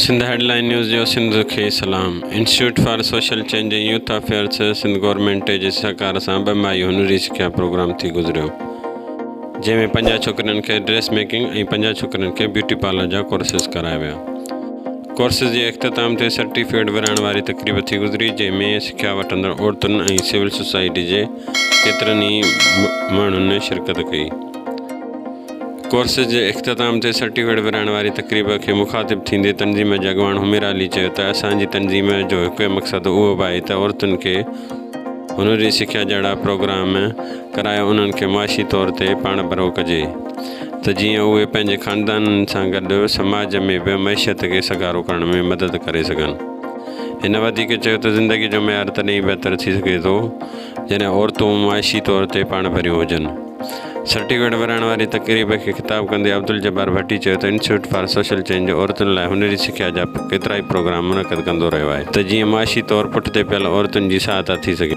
Sindh headline news जो सिंध खे सलाम। इंस्टीट्यूट फॉर सोशल चेंज ऐं यूथ अफेयर्स सिंध गवर्नमेंट जे सहकार सां 2 माही हुनरी सिख्या प्रोग्राम थी गुज़रियो, जंहिंमें 50 छोकिरनि खे ड्रेस मेकिंग ऐं 50 छोकिरनि खे ब्यूटी पार्लर जा कोर्सिस कराया विया। कोर्सिस जे इख़्तिताम ते सर्टिफिकेट विराइण वारी तक़रीब थी गुज़री, जंहिंमें सिख्या वठंदड़ औरतुनि ऐं सिविल सोसाइटी जे केतिरनि ई माण्हुनि शिरकत कई। कोर्सिस जे इख़्तिताम ते सर्टिफिकेट विराइण वारी तक़रीब खे मुखातिब थींदे तंज़ीम जा अॻवान हुमेरा अली चयो त असांजी तंज़ीम जो हिकु मक़सदु उहो बि आहे त औरतुनि खे हुनरी सिख्या जहिड़ा प्रोग्राम कराए उन्हनि खे मुआशी तौर ते पाण बरो कजे त जीअं उहे पंहिंजे ख़ानदाननि सां गॾु समाज में बि मैशियत खे सगारो करण में मदद करे सघनि। हिन वधीक चयो त ज़िंदगी जो मयार तॾहिं बहितर थी सघे थो जॾहिं औरतूं मुआशी तौर ते पाण भरियूं हुजनि। सर्टिफिकेट विराइण वारी तक़रीब खे ख़िताब कंदे अब्दुल जब्बार भट्टी चयो त इंस्टीट्यूट फॉर सोशल चेंज औरतुनि लाइ हुनरी सिख्या जा केतिरा ई प्रोग्राम मुनक़द कंदो रहियो आहे त जीअं मुआशी तौर पुठिते पियल औरतुनि जी सहायता थी सघे।